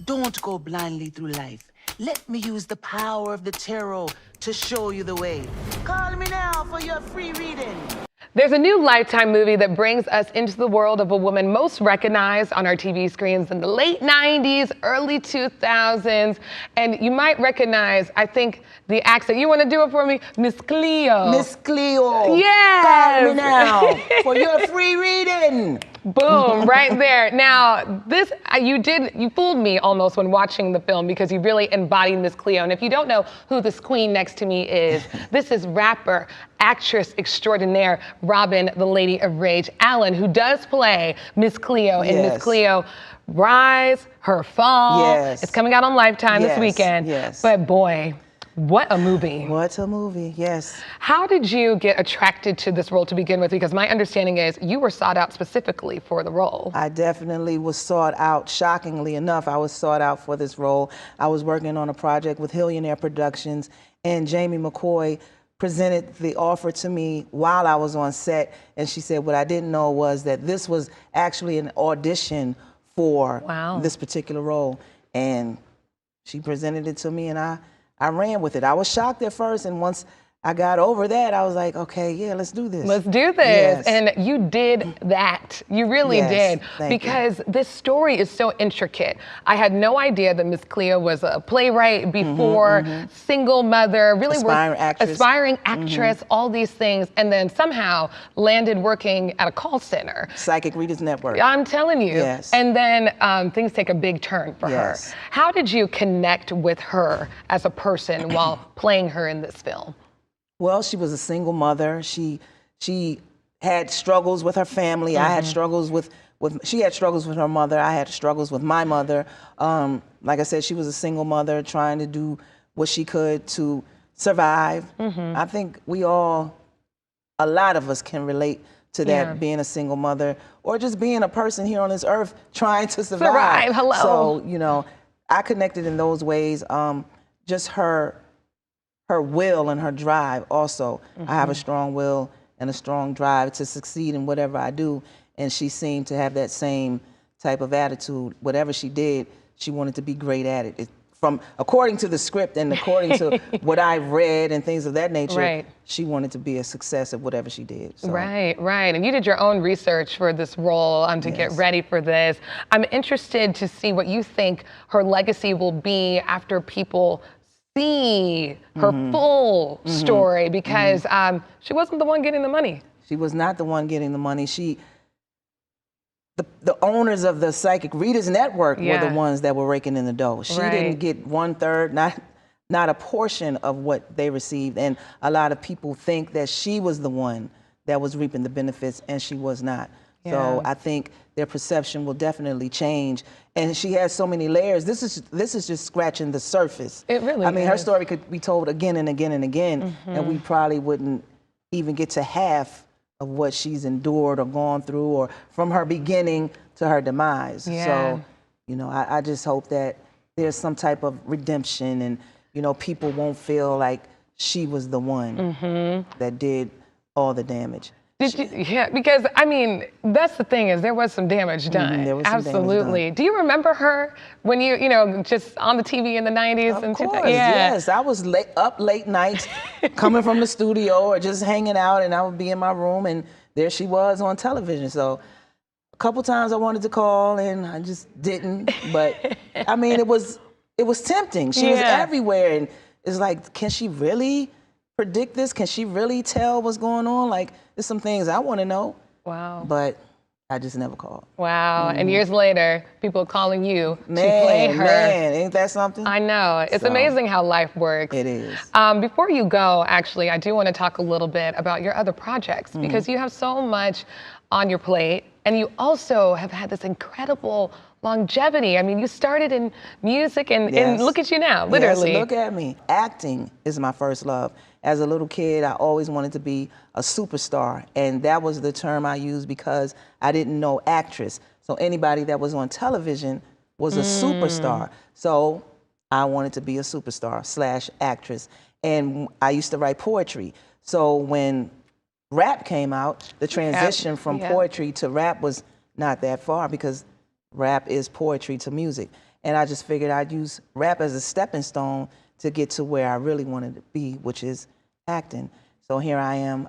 Don't go blindly through life. Let me use the power of the tarot to show you the way. Call me now for your free reading. There's a new Lifetime movie that brings us into the world of a woman most recognized on our TV screens in the late 90s, early 2000s. And you might recognize, I think, the accent. You want to do it for me? Miss Cleo. Miss Cleo. Yes. Call me now for your free reading. Boom, right there. Now, this, you fooled me almost when watching the film because you really embodied Miss Cleo. And if you don't know who this queen next to me is, this is rapper, actress extraordinaire, Robin, the Lady of Rage Allen, who does play Miss Cleo in Miss Cleo Rise, Her Fall. Yes. It's coming out on Lifetime this weekend. Yes. But boy, what a movie. What a movie, yes. How did you get attracted to this role to begin with? Because my understanding is you were sought out specifically for the role. I definitely was sought out. Shockingly enough, I was sought out for this role. I was working on a project with Hillionaire Productions, and Jamie McCoy presented the offer to me while I was on set, and she said what I didn't know was that this was actually an audition for this particular role. And she presented it to me, and I ran with it. I was shocked at first, and once I got over that, I was like, okay, yeah, let's do this. Let's do this. Yes. And you did that. You really did. Because this story is so intricate. I had no idea that Miss Cleo was a playwright before, single mother, really aspiring actress, all these things, and then somehow landed working at a call center. Psychic Readers Network. I'm telling you. Yes. And then things take a big turn for her. How did you connect with her as a person while playing her in this film? Well, she was a single mother. She had struggles with her family. I had struggles with she had struggles with her mother. I had struggles with my mother. Like I said, she was a single mother trying to do what she could to survive. I think a lot of us can relate to that, being a single mother or just being a person here on this earth trying to survive. Hello. So, you know, I connected in those ways. Just her will and her drive also. I have a strong will and a strong drive to succeed in whatever I do, and she seemed to have that same type of attitude. Whatever she did, she wanted to be great at it. According to the script and according to what I've read and things of that nature, she wanted to be a success at whatever she did. So. Right. And you did your own research for this role to get ready for this. I'm interested to see what you think her legacy will be after people see her full story, because she wasn't the one getting the money. She was not the one getting the money. The owners of the Psychic Readers Network were the ones that were raking in the dough. She didn't get 1/3, not a portion of what they received. And a lot of people think that she was the one that was reaping the benefits, and she was not. So I think their perception will definitely change. And she has so many layers. This is just scratching the surface. It really is. I mean, her story could be told again and again and again, and we probably wouldn't even get to half of what she's endured or gone through, or from her beginning to her demise. So, you know, I just hope that there's some type of redemption, and, you know, people won't feel like she was the one that did all the damage. Because I mean, that's the thing, is there was some damage done. There was some Absolutely. damage done. Do you remember her when you know, just on the TV in the 90s? Of course, yes. I was up late nights coming from the studio or just hanging out, and I would be in my room, and there she was on television. So a couple times I wanted to call, and I just didn't. But I mean, it was tempting. She was everywhere, and it's like, can she really predict this? Can she really tell what's going on? Like, there's some things I want to know. Wow. But I just never called. Wow. And years later, people calling you to play her. Man, ain't that something? I know. It's amazing how life works. It is. Before you go, actually, I do want to talk a little bit about your other projects, because you have so much on your plate, and you also have had this incredible longevity. I mean, you started in music, and look at you now, literally. Yes, look at me. Acting is my first love. As a little kid, I always wanted to be a superstar, and that was the term I used because I didn't know actress. So anybody that was on television was a superstar. So I wanted to be a superstar / actress. And I used to write poetry. So when rap came out, the transition from poetry to rap was not that far, because rap is poetry to music. and I just figured I'd use rap as a stepping stone to get to where I really wanted to be, which is acting. So here I am.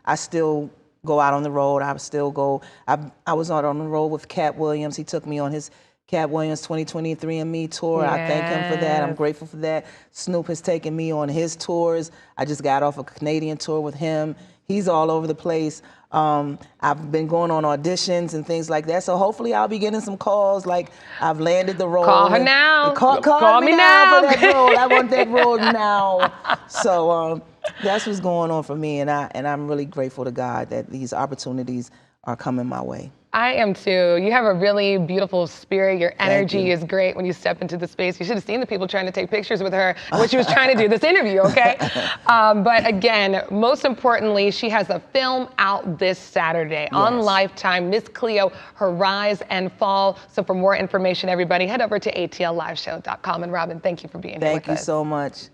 I still go out on the road. I still go. I was out on the road with Cat Williams. He took me on his Cat Williams 2023 and Me tour. Yes. I thank him for that. I'm grateful for that. Snoop has taken me on his tours. I just got off a Canadian tour with him. He's all over the place. I've been going on auditions and things like that. So hopefully I'll be getting some calls. Like I've landed the role. Call her now. Call me now for that role. I want that role now. So that's what's going on for me, and I'm really grateful to God that these opportunities are coming my way. I am too. You have a really beautiful spirit. Your energy you. is great when you step into the space. You should have seen the people trying to take pictures with her, what she was trying to do this interview, okay? But again, most importantly, she has a film out this Saturday on Lifetime, Miss Cleo, Her Rise and Fall. So for more information, everybody, head over to atlLiveshow.com. And Robin, thank you for being here with us. Thank you so much.